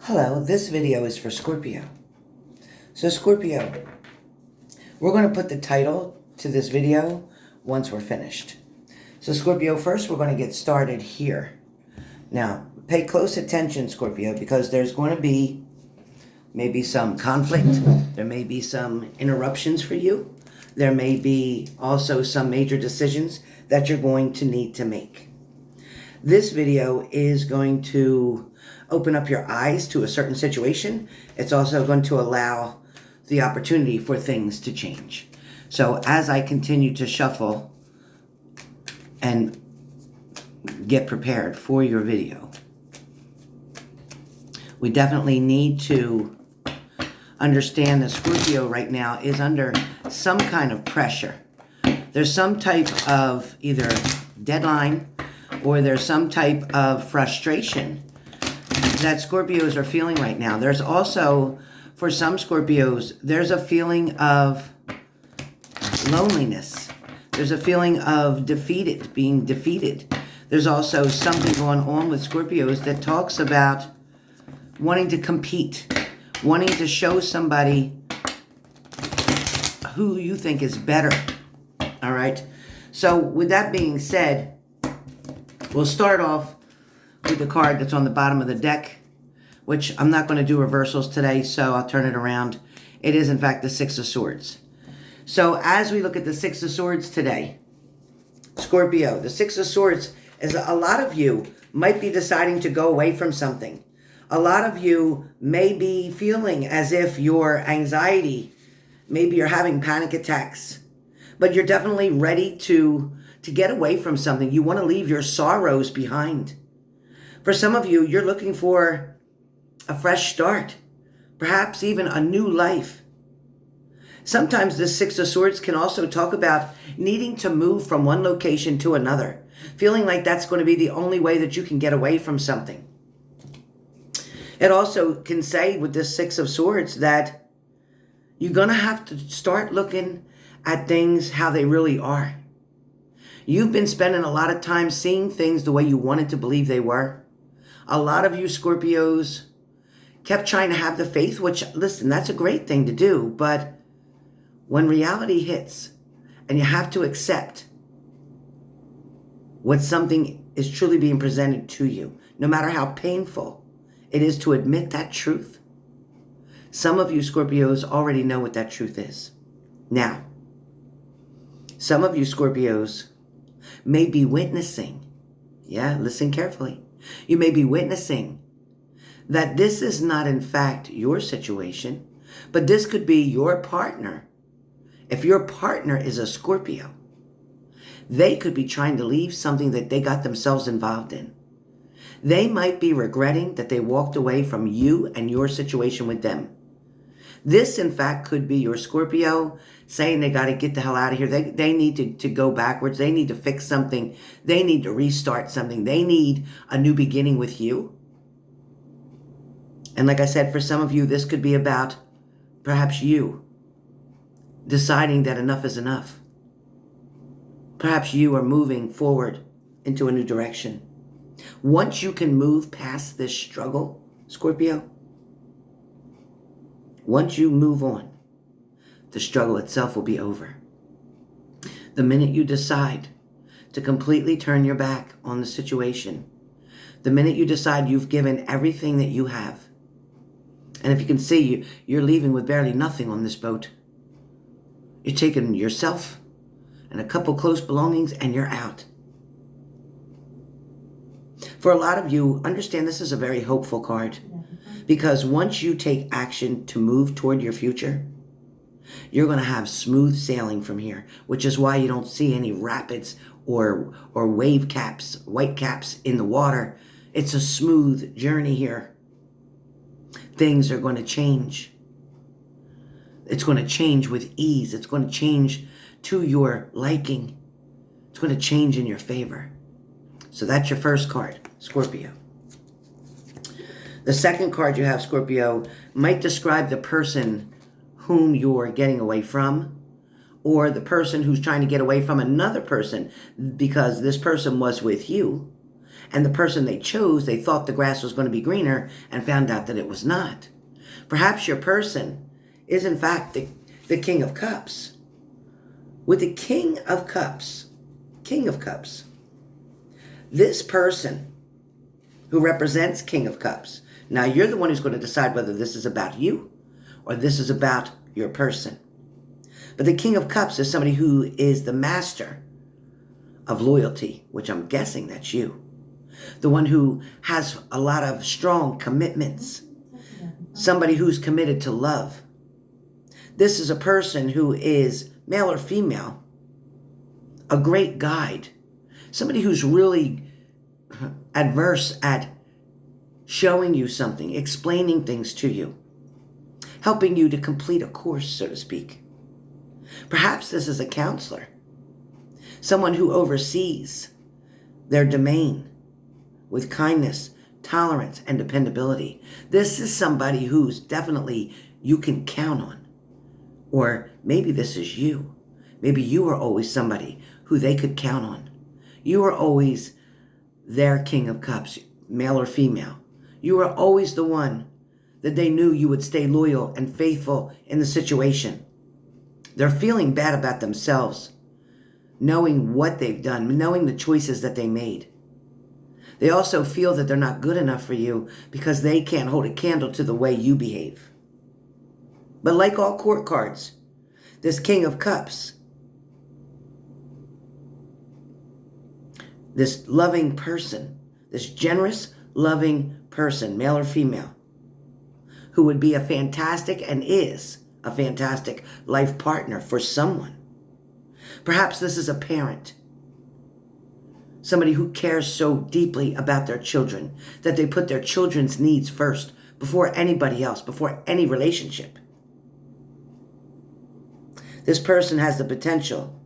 Hello, this video is for Scorpio. So Scorpio, we're going to put the title to this video once we're finished. So Scorpio, first we're going to get started here. Now, pay close attention, Scorpio, because there's going to be maybe some conflict. There may be some interruptions for you. There may be also some major decisions that you're going to need to make. This video is going to open up your eyes to a certain situation. It's also going to allow the opportunity for things to change. So as I continue to shuffle and get prepared for your video, we definitely need to understand that Scorpio right now is under some kind of pressure. There's some type of either deadline or there's some type of frustration that Scorpios are feeling right now. There's also, for some Scorpios, there's a feeling of loneliness. There's a feeling of being defeated. There's also something going on with Scorpios that talks about wanting to compete, wanting to show somebody who you think is better. All right. So with that being said, we'll start off with the card that's on the bottom of the deck, which I'm not going to do reversals today, so I'll turn it around. It is, in fact, the Six of Swords. So as we look at the Six of Swords today, Scorpio, the Six of Swords is a lot of you might be deciding to go away from something. A lot of you may be feeling as if your anxiety, maybe you're having panic attacks, but you're definitely ready to get away from something. You want to leave your sorrows behind. For some of you, you're looking for a fresh start, perhaps even a new life. Sometimes this Six of Swords can also talk about needing to move from one location to another, feeling like that's going to be the only way that you can get away from something. It also can say with this Six of Swords that you're going to have to start looking at things how they really are. You've been spending a lot of time seeing things the way you wanted to believe they were. A lot of you Scorpios kept trying to have the faith, which, listen, that's a great thing to do. But when reality hits and you have to accept what something is truly being presented to you, no matter how painful it is to admit that truth, some of you Scorpios already know what that truth is. Now, some of you Scorpios may be witnessing, listen carefully, you may be witnessing that this is not in fact your situation, but this could be your partner. If your partner is a Scorpio, they could be trying to leave something that they got themselves involved in. They might be regretting that they walked away from you and your situation with them. This, in fact, could be your Scorpio saying they got to get the hell out of here. They need to go backwards. They need to fix something. They need to restart something. They need a new beginning with you. And like I said, for some of you, this could be about perhaps you deciding that enough is enough. Perhaps you are moving forward into a new direction. Once you can move past this struggle, Scorpio, once you move on, the struggle itself will be over. The minute you decide to completely turn your back on the situation, the minute you decide you've given everything that you have, and if you can see, you're leaving with barely nothing on this boat. You're taking yourself and a couple close belongings and you're out. For a lot of you, understand this is a very hopeful card. Because once you take action to move toward your future, you're going to have smooth sailing from here, which is why you don't see any rapids or wave caps, white caps in the water. It's a smooth journey here. Things are going to change. It's going to change with ease. It's going to change to your liking. It's going to change in your favor. So that's your first card, Scorpio. The second card you have, Scorpio, might describe the person whom you're getting away from, or the person who's trying to get away from another person because this person was with you And the person they chose, they thought the grass was going to be greener and found out that it was not. Perhaps your person is in fact the King of Cups. With the King of Cups, this person who represents King of Cups, now you're the one who's going to decide whether this is about you or this is about your person. But the King of Cups is somebody who is the master of loyalty, which I'm guessing that's you. The one who has a lot of strong commitments. Somebody who's committed to love. This is a person who is male or female, a great guide. Somebody who's really adverse at showing you something, explaining things to you, helping you to complete a course, so to speak. Perhaps this is a counselor, someone who oversees their domain with kindness, tolerance, and dependability. This is somebody who's definitely you can count on. Or maybe this is you. Maybe you are always somebody who they could count on. You are always their King of Cups, male or female. You are always the one that they knew you would stay loyal and faithful in the situation. They're feeling bad about themselves, knowing what they've done, knowing the choices that they made. They also feel that they're not good enough for you because they can't hold a candle to the way you behave. But like all court cards, this King of Cups, this loving person, this generous, loving person, male or female, who would be a fantastic and is a fantastic life partner for someone. Perhaps this is a parent, somebody who cares so deeply about their children that they put their children's needs first before anybody else, before any relationship. This person has the potential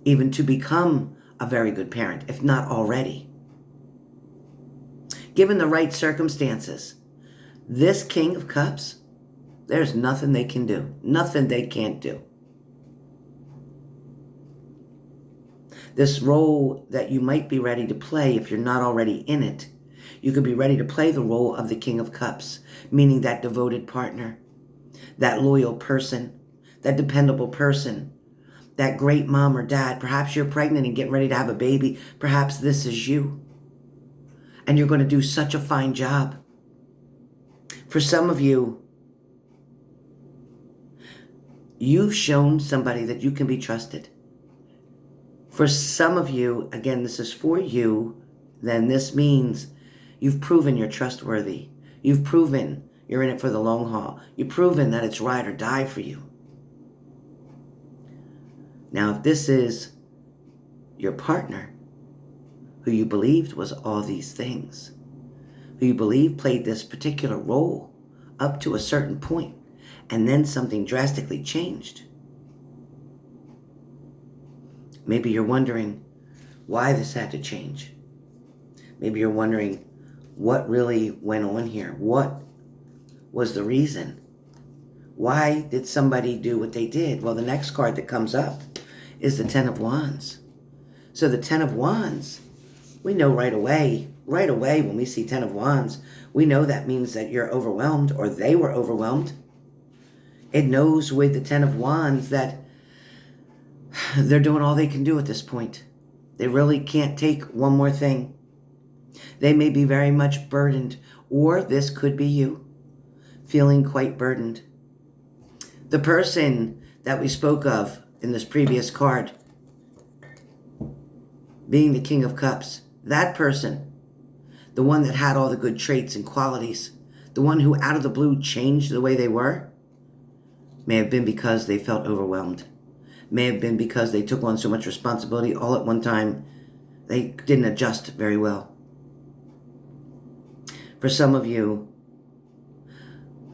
even to become a very good parent, if not already. Given the right circumstances, this King of Cups, there's nothing they can do, nothing they can't do. This role that you might be ready to play, if you're not already in it, you could be ready to play the role of the King of Cups, meaning that devoted partner, that loyal person, that dependable person, that great mom or dad. Perhaps you're pregnant and getting ready to have a baby. Perhaps this is you. And you're going to do such a fine job. For some of you, you've shown somebody that you can be trusted. For some of you, again, this is for you, then this means you've proven you're trustworthy. You've proven you're in it for the long haul. You've proven that it's ride or die for you. Now, if this is your partner, who you believed was all these things, who you believe played this particular role up to a certain point, and then something drastically changed, maybe you're wondering why this had to change. Maybe you're wondering what really went on here. What was the reason? Why did somebody do what they did? Well, the next card that comes up is the Ten of Wands. So the Ten of Wands, we know right away when we see Ten of Wands, we know that means that you're overwhelmed or they were overwhelmed. It knows with the Ten of Wands that they're doing all they can do at this point. They really can't take one more thing. They may be very much burdened, or this could be you, feeling quite burdened. The person that we spoke of in this previous card, being the King of Cups, that person, the one that had all the good traits and qualities, the one who out of the blue changed the way they were, may have been because they felt overwhelmed. May have been because they took on so much responsibility all at one time, they didn't adjust very well. For some of you,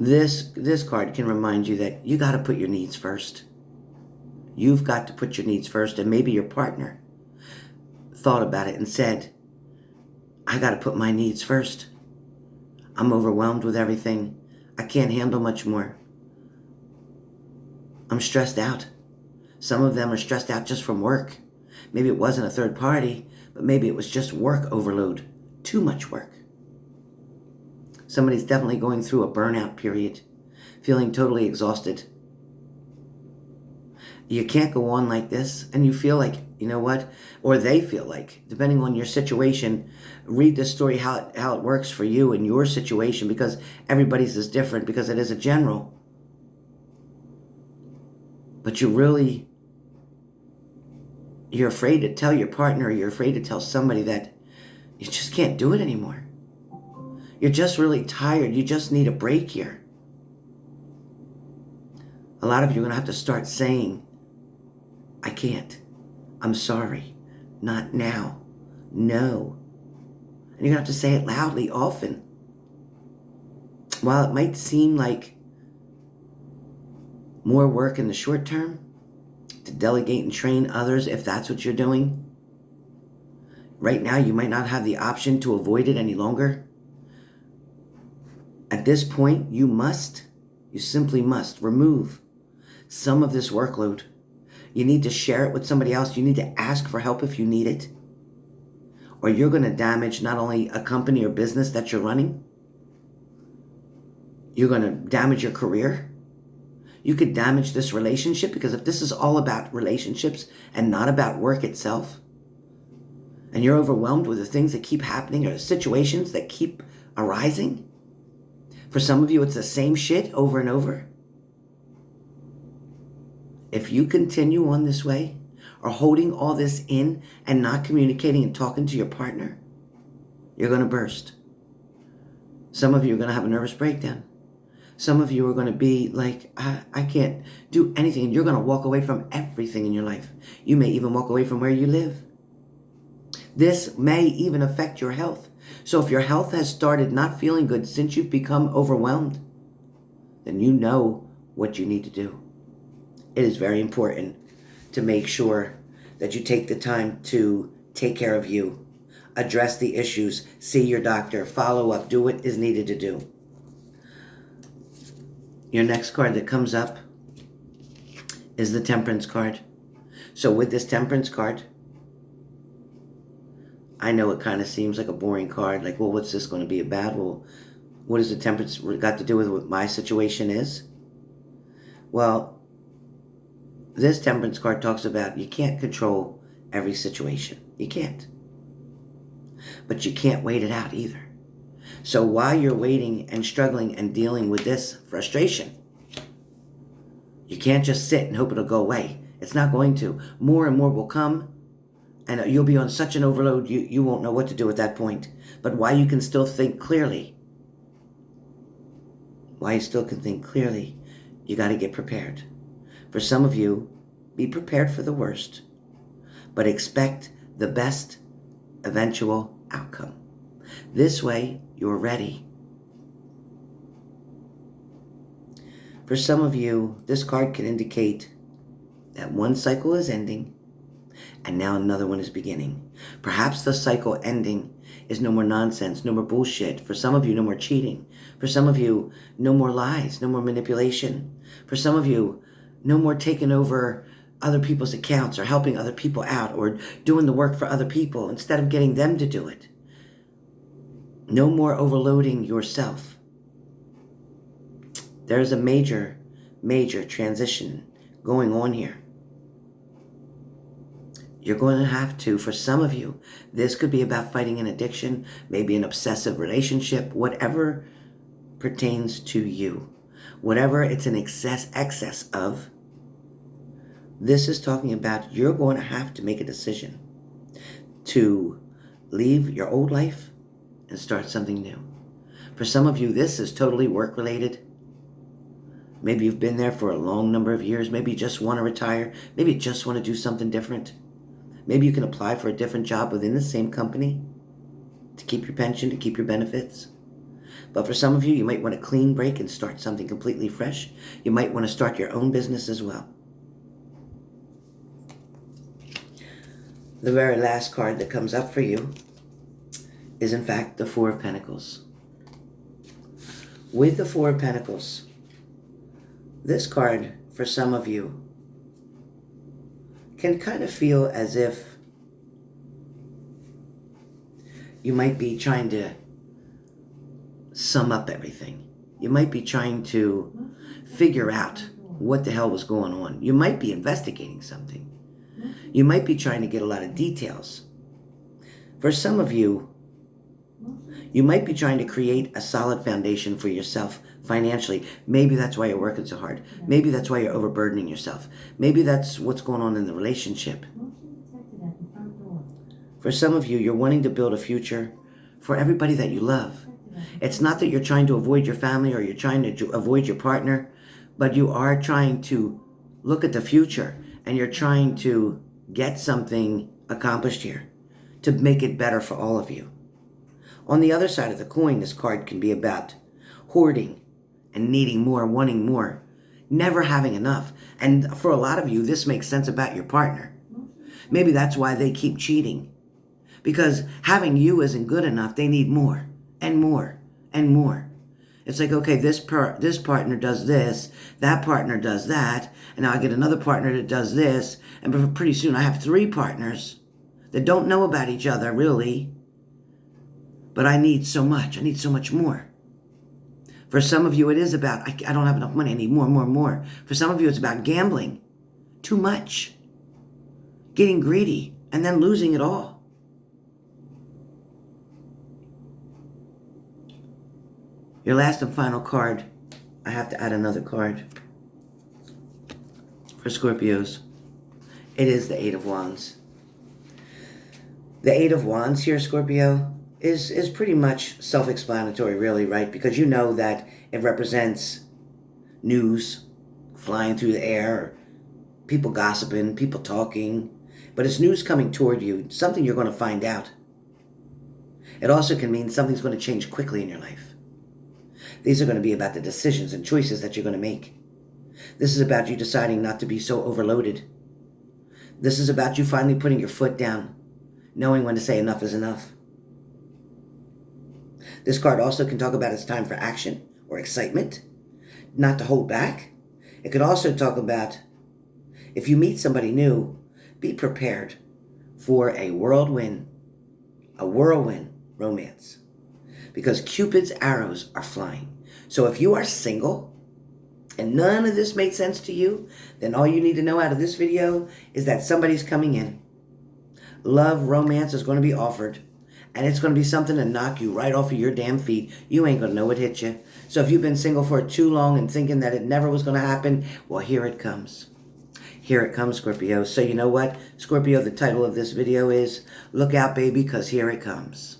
this card can remind you that you got to put your needs first. You've got to put your needs first, and maybe your partner thought about it and said, I got to put my needs first. I'm overwhelmed with everything. I can't handle much more. I'm stressed out. Some of them are stressed out just from work. Maybe it wasn't a third party, but maybe it was just work overload, too much work. Somebody's definitely going through a burnout period, feeling totally exhausted. You can't go on like this, and you feel like, you know what, or they feel like, depending on your situation, read the story how it works for you in your situation, because everybody's is different, because it is a general. But you're afraid to tell your partner, you're afraid to tell somebody that you just can't do it anymore. You're just really tired. You just need a break here. A lot of you are going to have to start saying, I can't. I'm sorry. Not now. No. And you're going to have to say it loudly often. While it might seem like more work in the short term, to delegate and train others if that's what you're doing, right now you might not have the option to avoid it any longer. At this point, you simply must remove some of this workload. You need to share it with somebody else. You need to ask for help if you need it. Or you're going to damage not only a company or business that you're running, you're going to damage your career. You could damage this relationship, because if this is all about relationships and not about work itself, and you're overwhelmed with the things that keep happening or the situations that keep arising, for some of you, it's the same shit over and over. If you continue on this way, or holding all this in and not communicating and talking to your partner, you're going to burst. Some of you are going to have a nervous breakdown. Some of you are going to be like, I can't do anything. And you're going to walk away from everything in your life. You may even walk away from where you live. This may even affect your health. So if your health has started not feeling good since you've become overwhelmed, then you know what you need to do. It is very important to make sure that you take the time to take care of you, address the issues, see your doctor, follow up, do what is needed to do. Your next card that comes up is the Temperance card. So with this Temperance card, I know it kind of seems like a boring card. Like, well, what's this going to be about? Well, what does the Temperance got to do with what my situation is? Well, this Temperance card talks about you can't control every situation. You can't. But you can't wait it out either. So while you're waiting and struggling and dealing with this frustration, you can't just sit and hope it'll go away. It's not going to. More and more will come. And you'll be on such an overload, you won't know what to do at that point. But while you can still think clearly, you got to get prepared. For some of you, be prepared for the worst, but expect the best eventual outcome. This way, you're ready. For some of you, this card can indicate that one cycle is ending, and now another one is beginning. Perhaps the cycle ending is no more nonsense, no more bullshit. For some of you, no more cheating. For some of you, no more lies, no more manipulation. For some of you, no more taking over other people's accounts or helping other people out or doing the work for other people instead of getting them to do it. No more overloading yourself. There's a major, major transition going on here. You're going to have to, for some of you, this could be about fighting an addiction, maybe an obsessive relationship, whatever pertains to you. Whatever it's an excess of, this is talking about you're going to have to make a decision to leave your old life and start something new. For some of you, this is totally work-related. Maybe you've been there for a long number of years. Maybe you just want to retire. Maybe you just want to do something different. Maybe you can apply for a different job within the same company to keep your pension, to keep your benefits. But for some of you, you might want a clean break and start something completely fresh. You might want to start your own business as well. The very last card that comes up for you is, in fact, the Four of Pentacles. With the Four of Pentacles, this card, for some of you, can kind of feel as if You might be trying to sum up everything. You might be trying to figure out what the hell was going on. You might be investigating something. You might be trying to get a lot of details. For some of you, you might be trying to create a solid foundation for yourself financially. Maybe that's why you're working so hard. Maybe that's why you're overburdening yourself. Maybe that's what's going on in the relationship. For some of you, you're wanting to build a future for everybody that you love. It's not that you're trying to avoid your family or you're trying to avoid your partner, but you are trying to look at the future and you're trying to get something accomplished here to make it better for all of you. On the other side of the coin, this card can be about hoarding and needing more, wanting more, never having enough. And for a lot of you, this makes sense about your partner. Maybe that's why they keep cheating. Because having you isn't good enough. They need more and more and more. It's like, okay, this partner does this, that partner does that, and now I get another partner that does this, and pretty soon I have 3 partners that don't know about each other, really. But I need so much. I need so much more. For some of you, it is about, I don't have enough money. I need more, more, more. For some of you, it's about gambling. Too much. Getting greedy and then losing it all. Your last and final card. I have to add another card. For Scorpios. It is the 8 of Wands. The 8 of Wands here, Scorpio, is pretty much self-explanatory, really, right? Because you know that it represents news flying through the air, people gossiping, people talking, but it's news coming toward you, something you're going to find out. It also can mean something's going to change quickly in your life. These are going to be about the decisions and choices that you're going to make. This is about you deciding not to be so overloaded. This is about you finally putting your foot down, knowing when to say enough is enough. This card also can talk about it's time for action or excitement, not to hold back. It could also talk about if you meet somebody new, be prepared for a whirlwind romance, because Cupid's arrows are flying. So if you are single and none of this made sense to you, then all you need to know out of this video is that somebody's coming in. Love, romance is going to be offered. And it's going to be something to knock you right off of your damn feet. You ain't going to know what hit you. So if you've been single for too long and thinking that it never was going to happen, well, here it comes. Here it comes, Scorpio. So you know what, Scorpio, the title of this video is, Look Out, Baby, because here it comes.